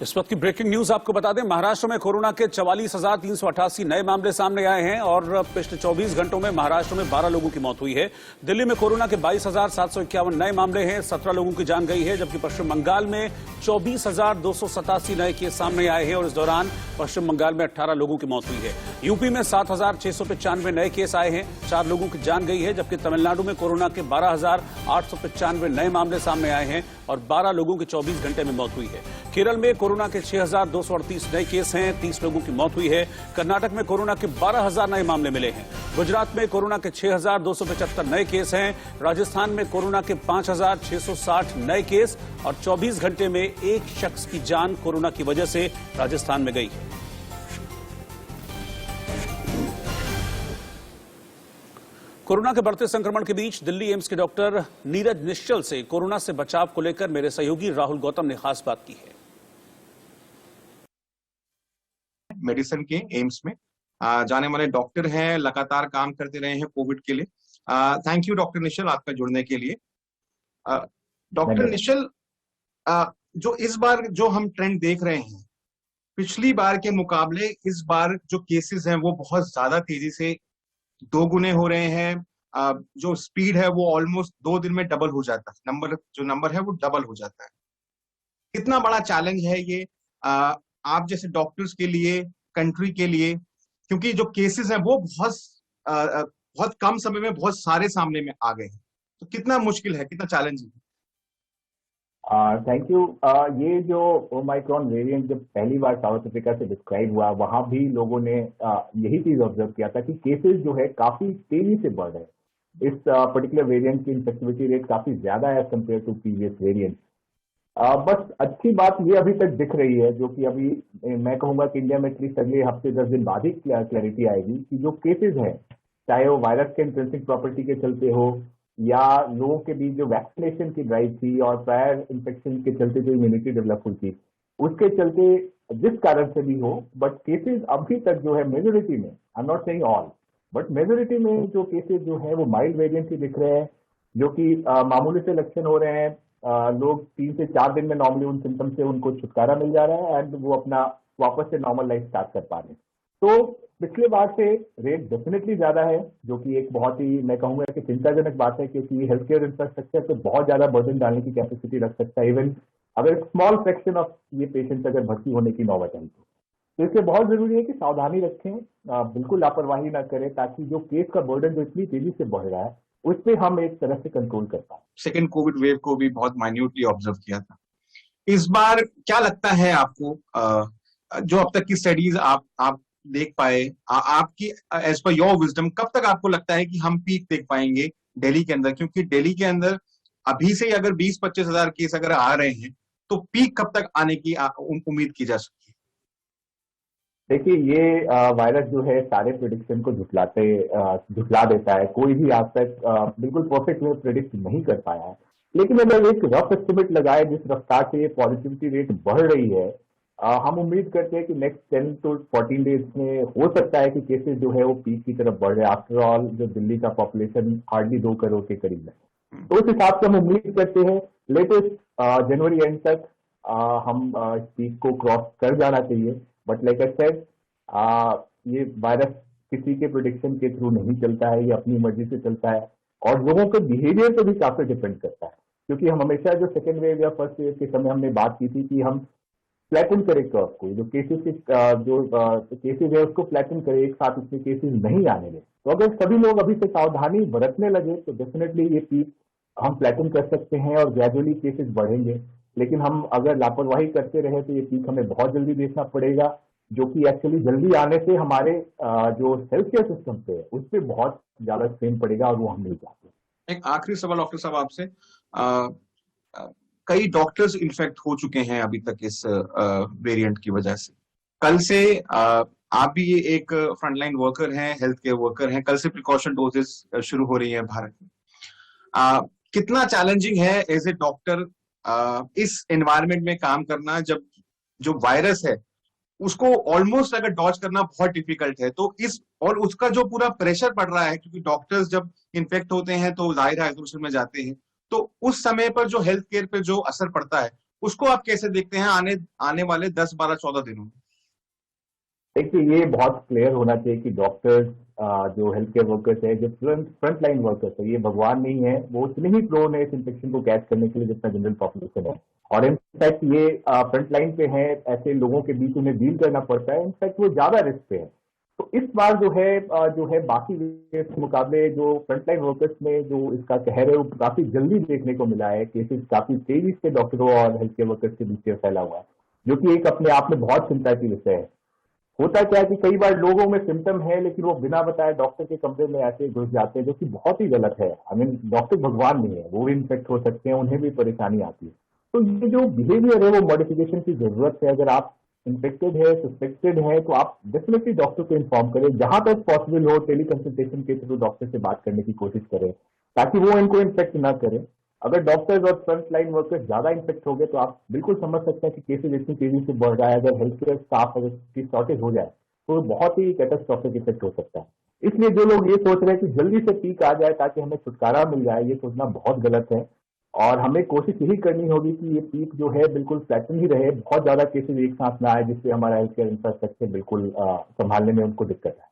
इस वक्त की ब्रेकिंग न्यूज आपको बता दें, महाराष्ट्र में कोरोना के 44,388 नए मामले सामने आए हैं और पिछले 24 घंटों में महाराष्ट्र में 12 लोगों की मौत हुई है। दिल्ली में कोरोना के 22,751 नए मामले हैं, 17 लोगों की जान गई है, जबकि पश्चिम बंगाल में 24,287 नए केस सामने आए हैं और इस दौरान पश्चिम बंगाल में 18 लोगों की मौत हुई है। यूपी में 7,695 नए केस आए हैं, 4 लोगों की जान गई है, जबकि तमिलनाडु में कोरोना के 12,895 नए मामले सामने आए हैं और 12 लोगों की 24 घंटे में मौत हुई है। केरल में कोरोना के 6,238 नए केस हैं, 30 लोगों की मौत हुई है। कर्नाटक में कोरोना के 12,000 नए मामले मिले हैं। गुजरात में कोरोना के 6,275 नए केस हैं। राजस्थान में कोरोना के 5,660 नए केस और 24 घंटे में एक शख्स की जान कोरोना की वजह से राजस्थान में गई है। कोरोना के बढ़ते संक्रमण के बीच दिल्ली एम्स के डॉक्टर नीरज निश्चल से कोरोना से बचाव को लेकर मेरे सहयोगी राहुल गौतम ने खास बात की है। मेडिसिन के एम्स में जाने माने डॉक्टर हैं, लगातार काम करते रहे हैं कोविड के लिए। थैंक यू डॉक्टर निश्चल, आपका जुड़ने के लिए। डॉक्टर निश्चल, जो इस बार जो हम ट्रेंड देख रहे हैं, पिछली बार के मुकाबले इस बार जो केसेस हैं वो बहुत ज्यादा तेजी से 2 गुने हो रहे हैं। जो स्पीड है वो ऑलमोस्ट 2 दिन में डबल हो जाता है, नंबर है वो डबल हो जाता है। कितना बड़ा चैलेंज है ये आप जैसे डॉक्टर्स के लिए, कंट्री के लिए, क्योंकि जो केसेस हैं वो बहुत कम समय में बहुत सारे सामने में आ गए हैं, तो कितना मुश्किल है, कितना चैलेंजिंग है? Thank you. ये जो ओमाइक्रॉन वेरिएंट जब पहली बार साउथ अफ्रीका से डिस्क्राइब हुआ, वहां भी लोगों ने यही चीज ऑब्जर्व किया था कि केसेस जो है काफी तेजी से बढ़ रहे हैं। इस पर्टिकुलर वेरिएंट की इन्फेक्टिविटी रेट काफी ज्यादा है कंपेयर टू प्रीवियस वेरिएंट। बस अच्छी बात ये अभी तक दिख रही है, जो कि अभी मैं कहूंगा कि इंडिया में एटलीस्ट अगले हफ्ते 10 दिन बाद ही क्लैरिटी आएगी कि जो केसेस हैं, चाहे वो वायरस के इंट्रिंसिक प्रॉपर्टी के चलते हो या लोगों के बीच जो वैक्सीनेशन की ड्राइव थी और प्रायर इन्फेक्शन के चलते जो इम्यूनिटी डेवलप हुई थी, उसके चलते जिस कारण से भी हो, बट केसेस अभी तक जो है मेजोरिटी में, I am not saying all, but majority में जो केसेस जो है वो माइल्ड वेरिएंट ही दिख रहे हैं, जो कि मामूली से लक्षण हो रहे हैं। लोग 3 से 4 दिन में नॉर्मली उन सिम्टम से उनको छुटकारा मिल जा रहा है एंड वो अपना वापस से नॉर्मल लाइफ स्टार्ट कर पा रहे हैं। तो पिछले बार से रेट डेफिनेटली ज्यादा है, जो कि एक बहुत ही मैं कहूंगा कि चिंताजनक बात है, क्योंकि हेल्थ केयर इंफ्रास्ट्रक्चर पे बहुत ज्यादा बर्डन डालने की कैपेसिटी रख सकता है, इवन अगर स्मॉल फ्रैक्शन ऑफ ये पेशेंट अगर भर्ती होने की नौबत आई तो इसलिए बहुत जरूरी है कि सावधानी रखें, बिल्कुल लापरवाही ना करें, ताकि जो केस का बर्डन जो इतनी तेजी से बढ़ रहा है उस पर हम एक तरह से कंट्रोल कर पाए। सेकेंड कोविड वेव को भी बहुत माइन्यूटली ऑब्जर्व किया था। इस बार क्या लगता है आपको, जो अब तक की स्टडीज आप देख पाए, आपकी एज पर योर विजडम, कब तक आपको लगता है कि हम पीक देख पाएंगे दिल्ली के अंदर? क्योंकि दिल्ली के अंदर अभी से अगर 20-25 हजार केस अगर आ रहे हैं, तो पीक कब तक आने की उम्मीद की जा सकती है? देखिए, ये वायरस जो है सारे प्रेडिक्शन को झुठला देता है। कोई भी आज तक बिल्कुल परफेक्ट वे प्रेडिक्ट नहीं कर पाया है। लेकिन अगर एक रफ एस्टिमेट लगाए जिस रफ्तार से ये पॉजिटिविटी रेट बढ़ रही है, हम उम्मीद करते हैं कि नेक्स्ट 10 to 14 डेज में हो सकता है कि केसेस जो है वो पीक की तरफ बढ़ रहे हैं। आफ्टर ऑल जो दिल्ली का पॉपुलेशन हार्डली 2 करोड़ के करीब है, तो उस हिसाब से हम उम्मीद करते हैं लेटेस्ट जनवरी एंड तक हम इस पीक को क्रॉस कर जाना चाहिए। बट लाइक आई सेड, ये वायरस किसी के प्रेडिक्शन के थ्रू नहीं चलता है, ये अपनी मर्जी से चलता है और लोगों के बिहेवियर पर भी काफी डिपेंड करता है। क्योंकि हम हमेशा जो सेकेंड वेव या फर्स्ट वेव के समय हमने बात की थी कि हम फ्लैटन करें कर्व को, जो केसेस है उसको फ्लैटन करें, एक साथ इसमें केसेस नहीं आने दें। तो अगर सभी लोग अभी से सावधानी बरतने लगे तो डेफिनेटली ये पीक हम फ्लैटन कर सकते हैं और ग्रेजुअली केसेस बढ़ेंगे। लेकिन हम अगर लापरवाही करते रहे तो ये पीक हमें बहुत जल्दी देखना पड़ेगा, जो कि एक्चुअली जल्दी आने से हमारे जो हेल्थ केयर सिस्टम पे है उस पर बहुत ज्यादा स्ट्रेन पड़ेगा और वो हम नहीं चाहते। एक आखिरी सवाल डॉक्टर साहब आपसे, कई डॉक्टर्स इन्फेक्ट हो चुके हैं अभी तक इस वेरिएंट की वजह से। कल से आप भी ये एक फ्रंटलाइन वर्कर हैं, हेल्थ केयर वर्कर हैं, कल से प्रिकॉशन डोजेस शुरू हो रही है भारत में। कितना चैलेंजिंग है एज ए डॉक्टर इस एनवायरनमेंट में काम करना, जब जो वायरस है उसको ऑलमोस्ट अगर डॉज करना बहुत डिफिकल्ट है, तो इस और उसका जो पूरा प्रेशर पड़ रहा है, क्योंकि डॉक्टर्स जब इन्फेक्ट होते हैं तो जाहिर है आइसोलेशन में जाते हैं, तो उस समय पर जो हेल्थ केयर पे जो असर पड़ता है उसको आप कैसे देखते हैं आने वाले 10, 12, 14 दिनों में? देखिए, ये बहुत क्लियर होना चाहिए कि डॉक्टर्स, जो हेल्थ केयर वर्कर्स है, जो फ्रंट लाइन वर्कर्स है, ये भगवान नहीं है। वो उतने ही प्रोन है इस इन्फेक्शन को कैच करने के लिए जितना जनरल पॉपुलेशन है। और इनफैक्ट ये फ्रंट लाइन पे है, ऐसे लोगों के बीच उन्हें डील करना पड़ता है। इनफैक्ट वो ज्यादा रिस्क पे है। तो इस बार जो है बाकी के मुकाबले जो फ्रंट लाइन वर्कर्स में जो इसका कहर है वो काफी जल्दी देखने को मिला है। केसेस काफी तेजी से डॉक्टरों और हेल्थ केयर वर्कर्स के बीच फैला हुआ है, जो कि एक अपने आप में बहुत चिंता की विषय है। होता क्या है कि कई बार लोगों में सिम्टम है लेकिन वो बिना बताए डॉक्टर के कमरे में ऐसे घुस जाते हैं, जो कि बहुत ही गलत है। आई मीन, डॉक्टर भगवान नहीं है, वो भी इन्फेक्ट हो सकते हैं, उन्हें भी परेशानी आती है। तो ये जो बिहेवियर है वो मॉडिफिकेशन की जरूरत है। अगर आप इन्फेक्टेड है, सस्पेक्टेड है, तो आप डेफिनेटली डॉक्टर को इन्फॉर्म करें। जहां तक पॉसिबल हो टेली कंसल्टेशन के थ्रू डॉक्टर से बात करने की कोशिश करें, ताकि वो इनको इन्फेक्ट ना करें। अगर डॉक्टर्स और फ्रंट लाइन वर्कर्स ज्यादा इन्फेक्ट हो गए तो आप बिल्कुल समझ सकते हैं कि केसेस इतनी तेजी से बढ़ रहा है। अगर हेल्थ केयर स्टाफ अगर की शॉर्टेज हो जाए तो बहुत ही कैटास्ट्रॉफिक इफेक्ट हो सकता है। इसलिए जो लोग ये सोच रहे हैं कि जल्दी से पीक आ जाए ताकि हमें छुटकारा मिल जाए, ये सोचना बहुत गलत है। और हमें कोशिश यही करनी होगी कि ये पीक जो है बिल्कुल फ्लैटन ही रहे, बहुत ज्यादा केसेस एक साथ ना आए, जिससे हमारा हेल्थ केयर इंफ्रास्ट्रक्चर बिल्कुल संभालने में उनको दिक्कत है।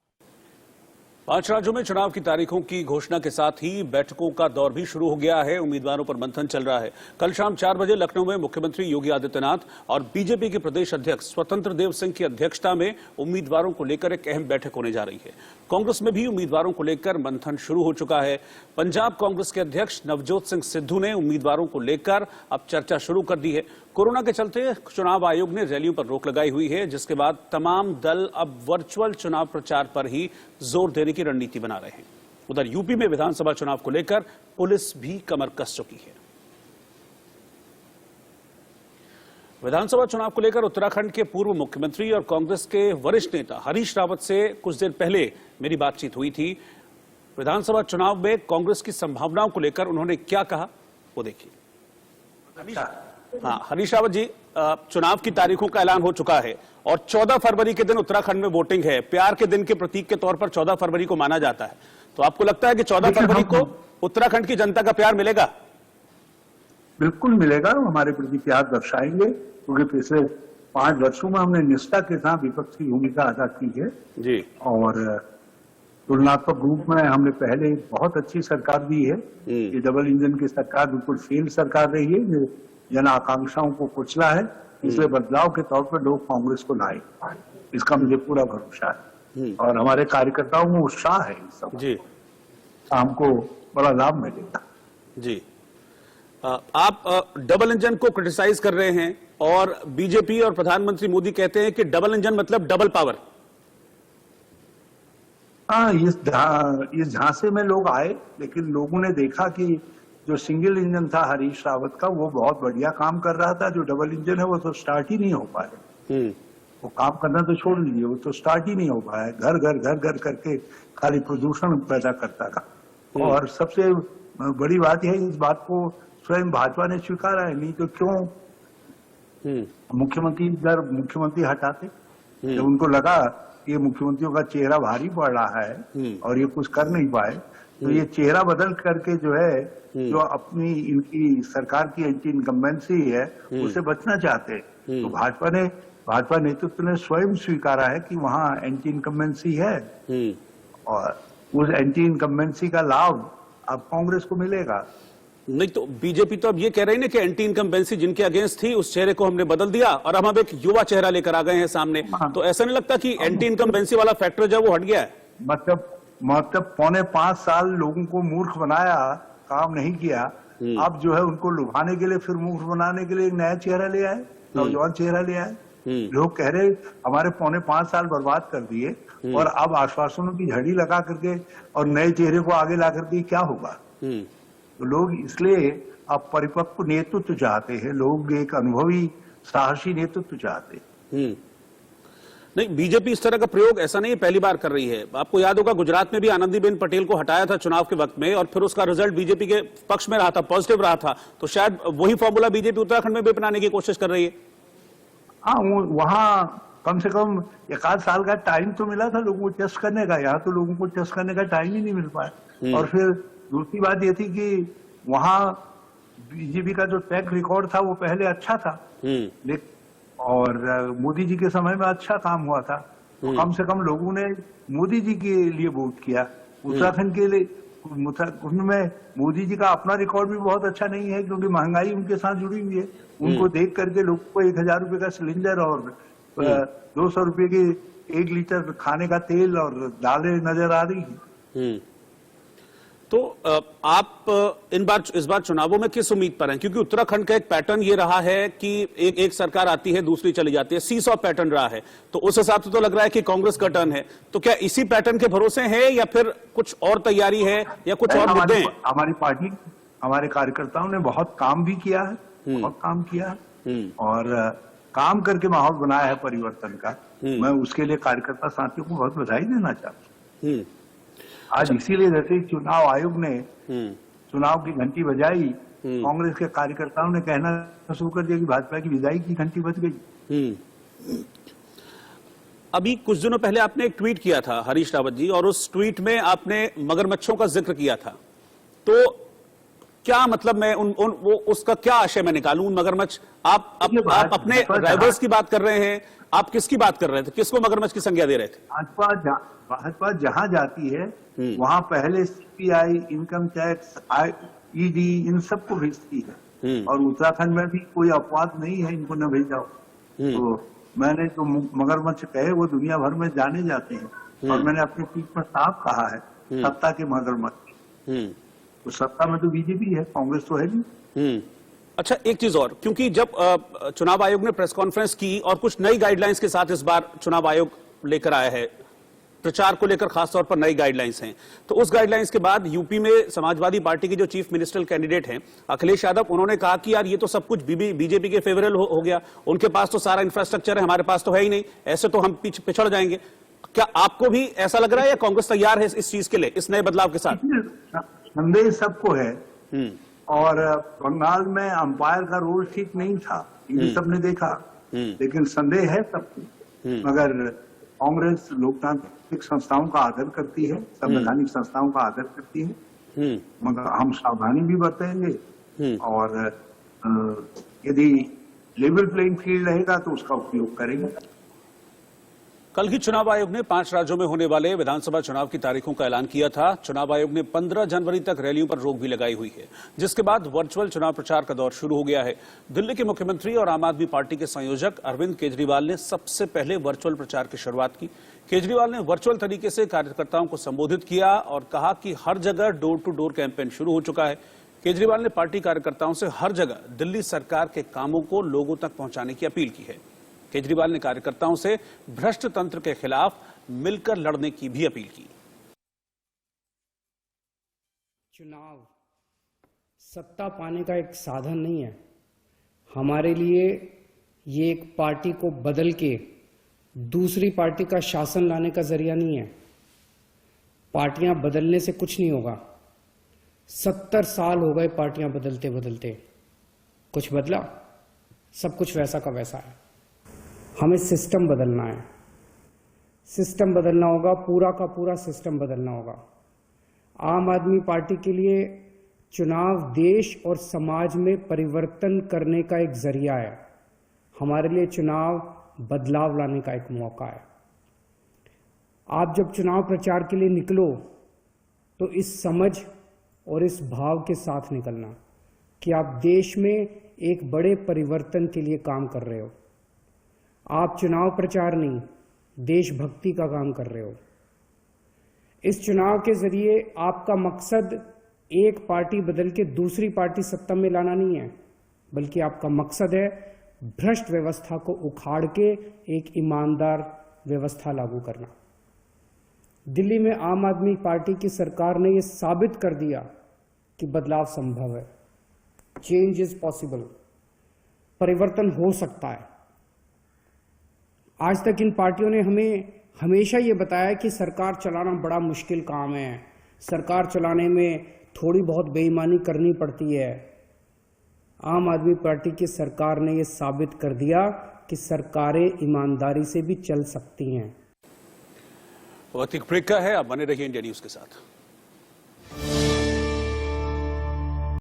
5 राज्यों में चुनाव की तारीखों की घोषणा के साथ ही बैठकों का दौर भी शुरू हो गया है। उम्मीदवारों पर मंथन चल रहा है। कल शाम 4 बजे लखनऊ में मुख्यमंत्री योगी आदित्यनाथ और बीजेपी के प्रदेश अध्यक्ष स्वतंत्र देव सिंह की अध्यक्षता में उम्मीदवारों को लेकर एक अहम बैठक होने जा रही है। कांग्रेस में भी उम्मीदवारों को लेकर मंथन शुरू हो चुका है। पंजाब कांग्रेस के अध्यक्ष नवजोत सिंह सिद्धू ने उम्मीदवारों को लेकर अब चर्चा शुरू कर दी है। कोरोना के चलते चुनाव आयोग ने रैलियों पर रोक लगाई हुई है, जिसके बाद तमाम दल अब वर्चुअल चुनाव प्रचार पर ही जोर देने की रणनीति बना रहे हैं। उधर यूपी में विधानसभा चुनाव को लेकर पुलिस भी कमर कस चुकी है। विधानसभा चुनाव को लेकर उत्तराखंड के पूर्व मुख्यमंत्री और कांग्रेस के वरिष्ठ नेता हरीश रावत से कुछ देर पहले मेरी बातचीत हुई थी। विधानसभा चुनाव में कांग्रेस की संभावनाओं को लेकर उन्होंने क्या कहा, वो देखिए। हाँ, हरीश रावत जी, चुनाव की तारीखों का ऐलान हो चुका है और 14 फरवरी के दिन उत्तराखंड में वोटिंग है। प्यार के दिन के प्रतीक के तौर पर 14 फरवरी को माना जाता है। तो आपको लगता है कि 14 फरवरी को उत्तराखंड की जनता का प्यार मिलेगा? बिल्कुल मिलेगा। हमारे प्रति प्यार दर्शाएंगे, क्योंकि पिछले 5 वर्षों में हमने निष्ठा के साथ विपक्ष की भूमिका अदा की है जी। और तुलनात्मक रूप में हमने पहले बहुत अच्छी सरकार दी है। ये डबल इंजन की सरकार बिल्कुल फेल सरकार रही है, जो जन आकांक्षाओं को कुचला है। इसलिए बदलाव के तौर पर लोग कांग्रेस को लाए, इसका मुझे पूरा भरोसा है और हमारे कार्यकर्ताओं में उत्साह है। इस सब जी, हमको बड़ा लाभ मिलेगा। जी, आप डबल इंजन को क्रिटिसाइज कर रहे हैं और बीजेपी और प्रधानमंत्री मोदी कहते हैं कि डबल इंजन मतलब डबल पावर। हाँ, इस झांसे में लोग आए, लेकिन लोगों ने देखा कि जो सिंगल इंजन था हरीश रावत का, वो बहुत बढ़िया काम कर रहा था। जो डबल इंजन है वो तो स्टार्ट ही नहीं हो पाया। वो काम करना तो छोड़ लीजिए, वो तो स्टार्ट ही नहीं हो पाया। घर घर करके खाली प्रदूषण पैदा करता था। और सबसे बड़ी बात यह है, इस बात को स्वयं भाजपा ने स्वीकारा है। नहीं तो क्यों मुख्यमंत्री हटाते? जब उनको लगा कि ये मुख्यमंत्रियों का चेहरा भारी पड़ रहा है और ये कुछ कर नहीं पाए, तो ये चेहरा बदल करके जो है, जो अपनी इनकी सरकार की एंटी इनकम्बेंसी है उससे बचना चाहते हैं। तो भाजपा नेतृत्व ने स्वयं स्वीकारा है कि वहां एंटी इनकम्बेंसी है और उस एंटी इनकम्बेंसी का लाभ अब कांग्रेस को मिलेगा। नहीं तो बीजेपी तो अब ये कह रही है कि एंटी इनकम्बेंसी जिनके अगेंस्ट थी उस चेहरे को हमने बदल दिया और अब हम एक युवा चेहरा लेकर आ गए हैं सामने। तो ऐसा नहीं लगता कि एंटी इनकम्बेंसी वाला फैक्टर जो वो हट गया है? मतलब 4.5 साल लोगों को मूर्ख बनाया, काम नहीं किया। अब जो है उनको लुभाने के लिए, फिर मूर्ख बनाने के लिए एक नया चेहरा ले आए, नौजवान चेहरा ले आए। लोग कह रहे हमारे 4.5 साल बर्बाद कर दिए और अब आश्वासनों की झड़ी लगा करके और नए चेहरे को आगे ला करके क्या होगा? तो लोग इसलिए अब परिपक्व नेतृत्व चाहते हैं। लोग एक अनुभवी साहसी नेतृत्व चाहते हैं। नहीं, बीजेपी इस तरह का प्रयोग ऐसा नहीं पहली बार कर रही है। आपको याद होगा गुजरात में भी आनंदीबेन पटेल को हटाया था चुनाव के वक्त में और फिर उसका रिजल्ट बीजेपी के पक्ष में रहा था, पॉजिटिव रहा था। तो शायद वही फॉर्मूला बीजेपी उत्तराखंड में भी अपनाने की कोशिश कर रही है। हाँ, वहां कम से कम 1 साल का टाइम तो मिला था लोगों को टेस्ट करने का। यहाँ तो लोगों को टेस्ट करने का टाइम ही नहीं मिल पाया। और फिर दूसरी बात ये थी कि वहां बीजेपी का जो ट्रैक रिकॉर्ड था वो पहले अच्छा था, और मोदी जी के समय में अच्छा काम हुआ था। तो कम से कम लोगों ने मोदी जी के लिए वोट किया। उत्तराखंड के लिए उनमें मोदी जी का अपना रिकॉर्ड भी बहुत अच्छा नहीं है, क्योंकि महंगाई उनके साथ जुड़ी हुई है। उनको देख करके लोगों को 1000 रुपए का सिलेंडर और 200 रुपए की 1 लीटर खाने का तेल और दालें नजर आ रही है। तो आप इस बार चुनावों में किस उम्मीद पर हैं? क्योंकि उत्तराखंड का एक पैटर्न ये रहा है कि एक सरकार आती है, दूसरी चली जाती है, सीसॉ पैटर्न रहा है। तो उस हिसाब से तो लग रहा है कि कांग्रेस का टर्न है। तो क्या इसी पैटर्न के भरोसे है या फिर कुछ और तैयारी है या कुछ और मुद्दे हैं? हमारी पार्टी, हमारे कार्यकर्ताओं ने बहुत काम भी किया है, बहुत काम किया है, और काम करके माहौल बनाया है परिवर्तन का। मैं उसके लिए कार्यकर्ता साथियों को बहुत बधाई देना चाहता हूँ। आज इसीलिए जैसे चुनाव आयोग ने चुनाव की घंटी बजाई, कांग्रेस के कार्यकर्ताओं ने कहना शुरू कर दिया कि भाजपा की विदाई की घंटी बज गई। अभी कुछ दिनों पहले आपने एक ट्वीट किया था हरीश रावत जी, और उस ट्वीट में आपने मगरमच्छों का जिक्र किया था। तो क्या मतलब मैं उसका क्या आशय मैं निकालूं? उन मगरमच्छ आप अपने राइवल्स की बात कर रहे हैं? आप किसकी बात कर रहे थे? किसको मगरमच्छ की संज्ञा दे रहे थे? भाजपा जहां जाती है वहां पहले सीबीआई, इनकम टैक्स, ईडी इन सबको भेजती है, और उत्तराखंड में भी कोई अपवाद नहीं है इनको न भेजा। तो मैंने जो मगरमच्छ कहे वो दुनिया भर में जाने जाते हैं, और मैंने अपने ट्वीट में साफ कहा है सत्ता के मगरमच्छ। तो सत्ता में तो बीजेपी है, कांग्रेस तो है नहीं। अच्छा, एक चीज और, क्योंकि जब चुनाव आयोग ने प्रेस कॉन्फ्रेंस की और कुछ नई गाइडलाइंस के साथ इस बार चुनाव आयोग लेकर आया है, प्रचार को लेकर खासतौर पर नई गाइडलाइंस हैं, तो उस गाइडलाइंस के बाद यूपी में समाजवादी पार्टी के जो चीफ मिनिस्टरल कैंडिडेट हैं अखिलेश यादव, उन्होंने कहा कि यार ये तो सब कुछ बीजेपी के फेवरल हो गया, उनके पास तो सारा इंफ्रास्ट्रक्चर है, हमारे पास तो है ही नहीं, ऐसे तो हम पिछड़ जाएंगे। क्या आपको भी ऐसा लग रहा है या कांग्रेस तैयार है इस चीज के लिए, इस नए बदलाव के साथ? संदेह सबको है, और बंगाल में अंपायर का रोल ठीक नहीं था, ये सबने देखा, लेकिन संदेह है सबको। मगर कांग्रेस लोकतांत्रिक संस्थाओं का आदर करती है, संवैधानिक संस्थाओं का आदर करती है, मगर हम सावधानी भी बरतेंगे, और यदि लेवल प्लेइंग फील्ड रहेगा तो उसका उपयोग करेंगे। कल ही चुनाव आयोग ने 5 राज्यों में होने वाले विधानसभा चुनाव की तारीखों का ऐलान किया था। चुनाव आयोग ने 15 जनवरी तक रैलियों पर रोक भी लगाई हुई है, जिसके बाद वर्चुअल चुनाव प्रचार का दौर शुरू हो गया है। दिल्ली के मुख्यमंत्री और आम आदमी पार्टी के संयोजक अरविंद केजरीवाल ने सबसे पहले वर्चुअल प्रचार की शुरुआत की। केजरीवाल ने वर्चुअल तरीके से कार्यकर्ताओं को संबोधित किया और कहा कि हर जगह डोर टू डोर कैंपेन शुरू हो चुका है। केजरीवाल ने पार्टी कार्यकर्ताओं से हर जगह दिल्ली सरकार के कामों को लोगों तक पहुंचाने की अपील की है। केजरीवाल ने कार्यकर्ताओं से भ्रष्ट तंत्र के खिलाफ मिलकर लड़ने की भी अपील की। चुनाव सत्ता पाने का एक साधन नहीं है। हमारे लिए ये एक पार्टी को बदल के दूसरी पार्टी का शासन लाने का जरिया नहीं है। पार्टियां बदलने से कुछ नहीं होगा। 70 साल हो गए पार्टियां बदलते बदलते, कुछ बदला? सब कुछ वैसा का वैसा है। हमें सिस्टम बदलना है, सिस्टम बदलना होगा, पूरा का पूरा सिस्टम बदलना होगा। आम आदमी पार्टी के लिए चुनाव देश और समाज में परिवर्तन करने का एक जरिया है। हमारे लिए चुनाव बदलाव लाने का एक मौका है। आप जब चुनाव प्रचार के लिए निकलो तो इस समझ और इस भाव के साथ निकलना कि आप देश में एक बड़े परिवर्तन के लिए काम कर रहे हो। आप चुनाव प्रचार नहीं, देशभक्ति का काम कर रहे हो। इस चुनाव के जरिए आपका मकसद एक पार्टी बदल के दूसरी पार्टी सत्ता में लाना नहीं है, बल्कि आपका मकसद है भ्रष्ट व्यवस्था को उखाड़ के एक ईमानदार व्यवस्था लागू करना। दिल्ली में आम आदमी पार्टी की सरकार ने यह साबित कर दिया कि बदलाव संभव है। चेंज इज पॉसिबल, परिवर्तन हो सकता है। आज तक इन पार्टियों ने हमें हमेशा ये बताया कि सरकार चलाना बड़ा मुश्किल काम है, सरकार चलाने में थोड़ी बहुत बेईमानी करनी पड़ती है। आम आदमी पार्टी की सरकार ने ये साबित कर दिया कि सरकारें ईमानदारी से भी चल सकती हैं। वक्त एक ब्रेक का है, आप बने रहिए इंडिया न्यूज के साथ।